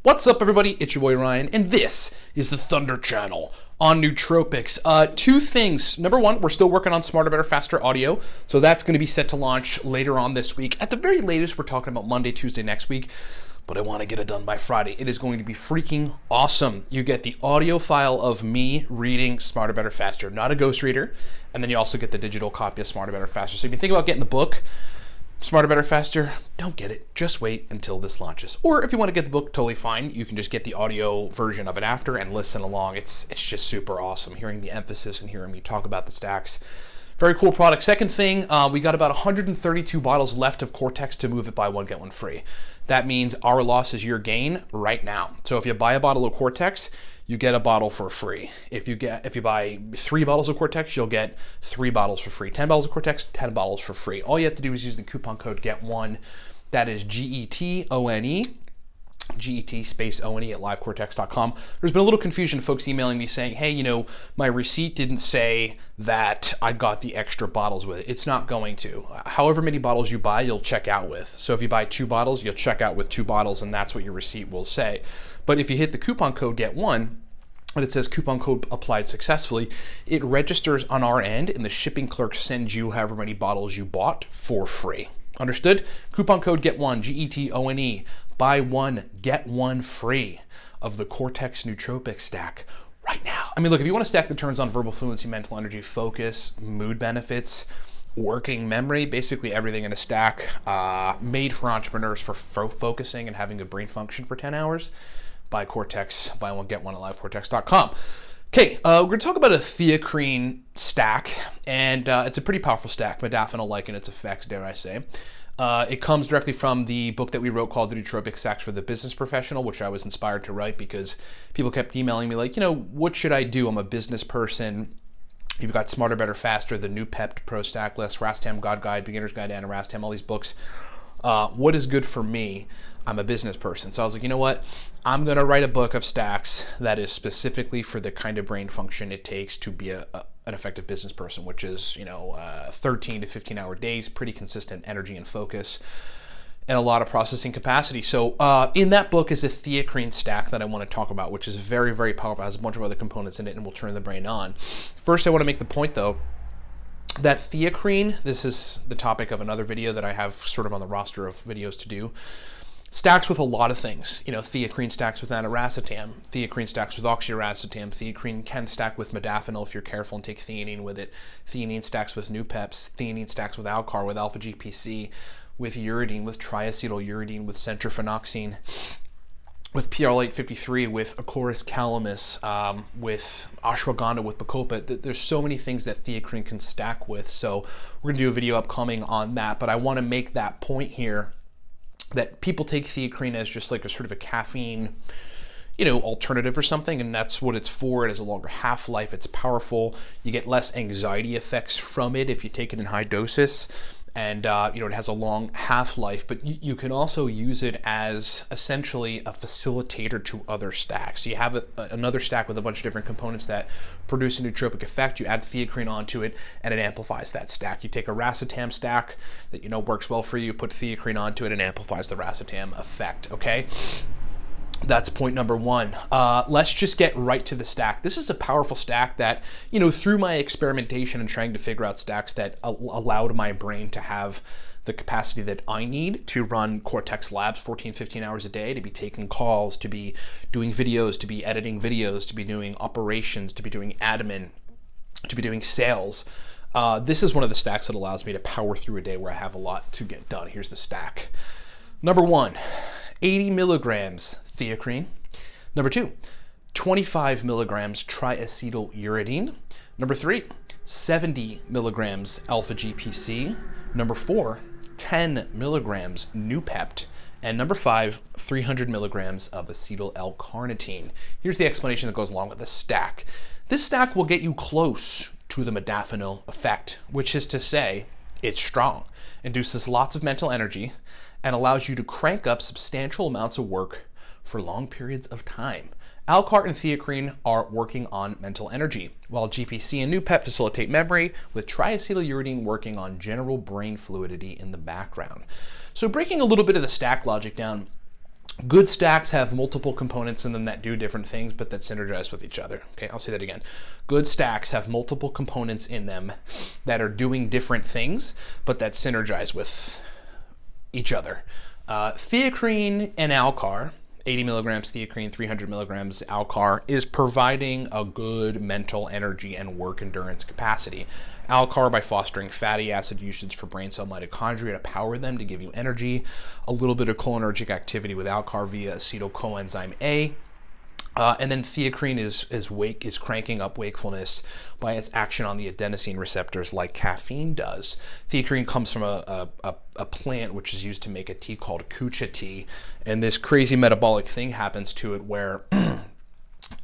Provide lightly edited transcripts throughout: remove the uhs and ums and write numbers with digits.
What's up, everybody? It's your boy Ryan, and this is the Thunder Channel on Nootropics. Two things. Number one, we're still working on Smarter, Better, Faster audio, so that's going to be set to launch later on this week. At the very latest, we're talking about Monday, Tuesday next week, but I want to get it done by Friday. It is going to be freaking awesome. You get the audio file of me reading Smarter, Better, Faster, not a ghostreader, and then you also get the digital copy of Smarter, Better, Faster. So if you think about getting the book, Smarter, Better, Faster, don't get it. Just wait until this launches. Or if you want to get the book, totally fine. You can just get the audio version of it after and listen along. It's just super awesome, hearing the emphasis and hearing me talk about the stacks. Very cool product. Second thing, we got about 132 bottles left of Cortex to move it buy one, get one free. That means our loss is your gain right now. So if you buy a bottle of Cortex, you get a bottle for free. If you buy 3 bottles of Cortex, you'll get 3 bottles for free. 10 bottles of Cortex, 10 bottles for free. All you have to do is use the coupon code GET1. That is GETONE. GET space ONE at livecortex.com. There's been a little confusion, folks emailing me saying, hey, my receipt didn't say that I got the extra bottles with it. It's not going to. However many bottles you buy, you'll check out with. So if you buy 2 bottles, you'll check out with 2 bottles, and that's what your receipt will say. But if you hit the coupon code GET1, and it says coupon code applied successfully, it registers on our end, and the shipping clerk sends you however many bottles you bought for free. Understood? Coupon code GET1, GETONE. Buy one, get one free of the Cortex Nootropics stack right now. I mean, look, if you want a stack that turns on verbal fluency, mental energy, focus, mood benefits, working memory, basically everything in a stack, made for entrepreneurs for focusing and having good brain function for 10 hours, buy Cortex, buy one, get one at livecortex.com. Okay, we're going to talk about a Theacrine stack, and it's a pretty powerful stack, modafinil-like in its effects, dare I say. It comes directly from the book that we wrote called The Nootropics Stacks for the Business Professional, which I was inspired to write because people kept emailing me like, what should I do? I'm a business person. You've got Smarter, Better, Faster, the New Pept Pro Stack List, Rastam God Guide, Beginner's Guide to Rastam, all these books. What is good for me? I'm a business person. So I was like, you know what? I'm going to write a book of stacks that is specifically for the kind of brain function it takes to be an effective business person, which is, 13 to 15 hour days, pretty consistent energy and focus, and a lot of processing capacity. So in that book is a Theacrine stack that I want to talk about, which is very, very powerful. It has a bunch of other components in it and will turn the brain on. First, I want to make the point, though, that Theacrine, this is the topic of another video that I have sort of on the roster of videos to do, stacks with a lot of things. Theacrine stacks with aniracetam, Theacrine stacks with oxiracetam, Theacrine can stack with modafinil if you're careful and take theanine with it, theanine stacks with Noopeps, theanine stacks with ALCAR, with alpha-GPC, with uridine, with triacetyluridine, with centrophenoxine, with PRL-853, with Acorus calamus, with ashwagandha, with bacopa. There's so many things that Theacrine can stack with, so we're going to do a video upcoming on that, but I want to make that point here that people take Theacrine as just like a sort of a caffeine, alternative or something, and that's what it's for. It has a longer half-life, it's powerful, you get less anxiety effects from it if you take it in high doses, and it has a long half-life, but you can also use it as essentially a facilitator to other stacks. So you have another stack with a bunch of different components that produce a nootropic effect, you add Theacrine onto it, and it amplifies that stack. You take a racetam stack that works well for you, put Theacrine onto it, and amplifies the racetam effect, okay? That's point number one. Let's just get right to the stack. This is a powerful stack that, through my experimentation and trying to figure out stacks that allowed my brain to have the capacity that I need to run Cortex Labs 14, 15 hours a day, to be taking calls, to be doing videos, to be editing videos, to be doing operations, to be doing admin, to be doing sales. This is one of the stacks that allows me to power through a day where I have a lot to get done. Here's the stack. Number one, 80 milligrams Theacrine. Number 2, 25 milligrams triacetyluridine. Number 3, 70 milligrams alpha-GPC. Number 4, 10 milligrams Noopept. And number 5, 300 milligrams of acetyl L-carnitine. Here's the explanation that goes along with the stack. This stack will get you close to the modafinil effect, which is to say, it's strong, induces lots of mental energy, and allows you to crank up substantial amounts of work for long periods of time. ALCAR and Theacrine are working on mental energy, while GPC and Noopept facilitate memory, with triacetyluridine working on general brain fluidity in the background. So breaking a little bit of the stack logic down, Good stacks have multiple components in them that do different things, but that synergize with each other. Okay, I'll say that again. Good stacks have multiple components in them that are doing different things, but that synergize with each other. Theacrine and ALCAR, 80 milligrams Theacrine, 300 milligrams ALCAR, is providing a good mental energy and work endurance capacity. ALCAR by fostering fatty acid usage for brain cell mitochondria to power them to give you energy. A little bit of cholinergic activity with ALCAR via acetyl coenzyme A. And then Theacrine is cranking up wakefulness by its action on the adenosine receptors like caffeine does. Theacrine comes from a plant which is used to make a tea called kucha tea, and this crazy metabolic thing happens to it where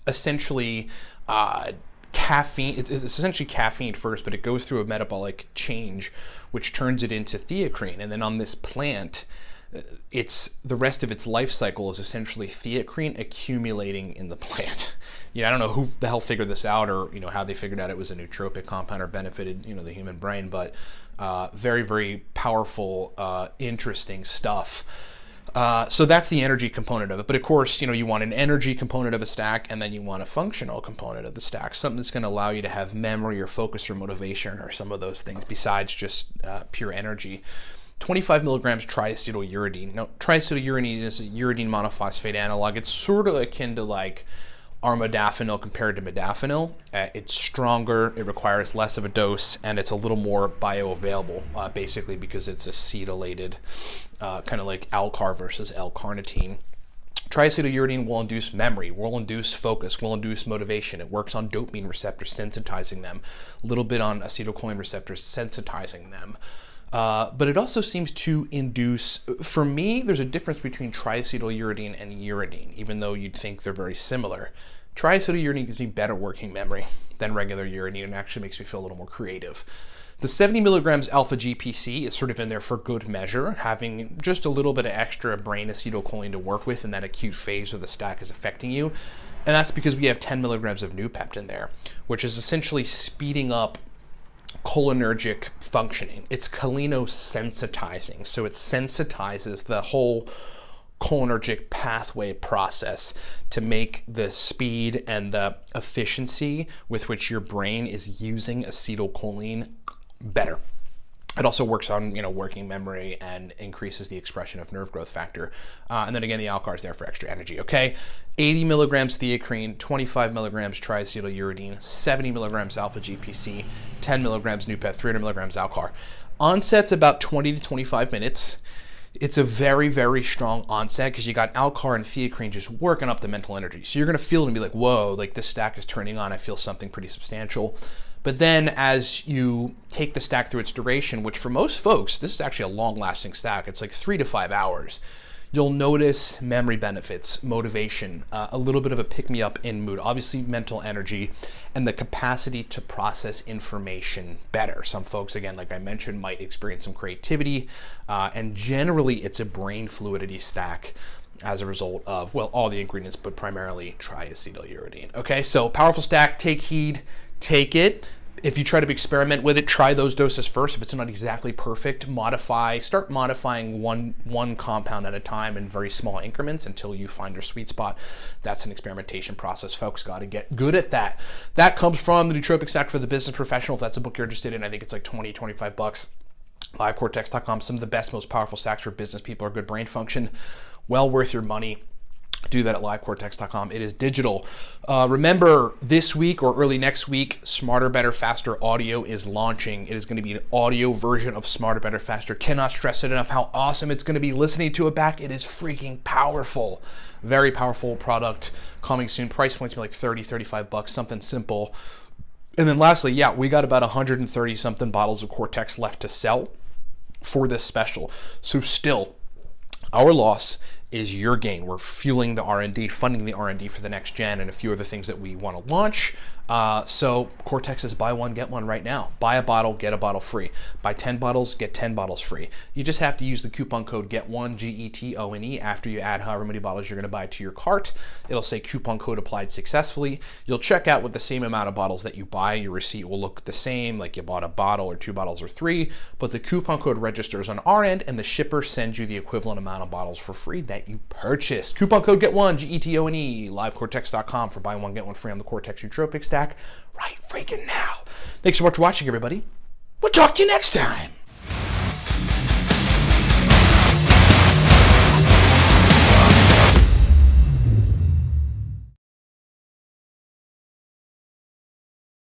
essentially caffeine, it's essentially caffeine first, but it goes through a metabolic change which turns it into Theacrine, and then on this plant, it's the rest of its life cycle is essentially Theacrine accumulating in the plant. I don't know who the hell figured this out, or how they figured out it was a nootropic compound or benefited the human brain, but very, very powerful, interesting stuff. So that's the energy component of it. But of course, you want an energy component of a stack, and then you want a functional component of the stack, something that's going to allow you to have memory or focus or motivation or some of those things besides just pure energy. 25 milligrams triacetyluridine. Now, triacetyluridine is a uridine monophosphate analog. It's sort of akin to like armodafinil compared to modafinil. It's stronger, it requires less of a dose, and it's a little more bioavailable, basically because it's acetylated, kind of like ALCAR versus L-carnitine. Triacetyluridine will induce memory, will induce focus, will induce motivation. It works on dopamine receptors, sensitizing them. A little bit on acetylcholine receptors, sensitizing them. But it also seems to induce, for me, there's a difference between triacetyluridine and uridine, even though you'd think they're very similar. Triacetyluridine gives me better working memory than regular uridine and actually makes me feel a little more creative. The 70 milligrams alpha GPC is sort of in there for good measure, having just a little bit of extra brain acetylcholine to work with in that acute phase where the stack is affecting you. And that's because we have 10 milligrams of Noopept in there, which is essentially speeding up cholinergic functioning. It's cholinosensitizing, so it sensitizes the whole cholinergic pathway process to make the speed and the efficiency with which your brain is using acetylcholine better. It also works on working memory and increases the expression of nerve growth factor. And then again, the ALCAR is there for extra energy, okay? 80 milligrams Theacrine, 25 milligrams triacetyluridine, 70 milligrams alpha GPC, 10 milligrams Noopept, 300 milligrams ALCAR. Onset's about 20 to 25 minutes. It's a very, very strong onset because you got ALCAR and Theacrine just working up the mental energy. So you're going to feel it and be like, whoa, like this stack is turning on. I feel something pretty substantial. But then as you take the stack through its duration, which for most folks, this is actually a long-lasting stack. It's like 3 to 5 hours. You'll notice memory benefits, motivation, a little bit of a pick-me-up in mood, obviously mental energy, and the capacity to process information better. Some folks, again, like I mentioned, might experience some creativity, and generally it's a brain fluidity stack as a result of, well, all the ingredients, but primarily triacetyluridine. Okay, so powerful stack, take heed, take it. If you try to experiment with it, try those doses first. If it's not exactly perfect, start modifying one compound at a time in very small increments until you find your sweet spot. That's an experimentation process. Folks got to get good at that. That comes from the Nootropics Stack for the Business Professional. If that's a book you're interested in, I think it's like $20, $25. LiveCortex.com, some of the best, most powerful stacks for business people or good brain function. Well worth your money. Do that at livecortex.com. It is digital. Remember, this week or early next week, Smarter, Better, Faster Audio is launching. It is going to be an audio version of Smarter, Better, Faster. Cannot stress it enough how awesome it's going to be. Listening to it back, it is freaking powerful. Very powerful product coming soon. Price points be like $30, $35, something simple. And then lastly, yeah, we got about 130 something bottles of Cortex left to sell for this special. So still, our loss is your gain. We're fueling the R&D, funding the R&D for the next gen and a few other things that we want to launch. So Cortex is buy one, get one right now. Buy a bottle, get a bottle free. Buy 10 bottles, get 10 bottles free. You just have to use the coupon code GET1, GETONE, after you add however many bottles you're going to buy to your cart. It'll say coupon code applied successfully. You'll check out with the same amount of bottles that you buy. Your receipt will look the same, like you bought a bottle or 2 bottles or 3, but the coupon code registers on our end and the shipper sends you the equivalent amount of bottles for free that that you purchased. Coupon code GET1, GETONE, livecortex.com for buy one, get one free on the Cortex Nootropic Stack right freaking now. Thanks so much for watching, everybody. We'll talk to you next time.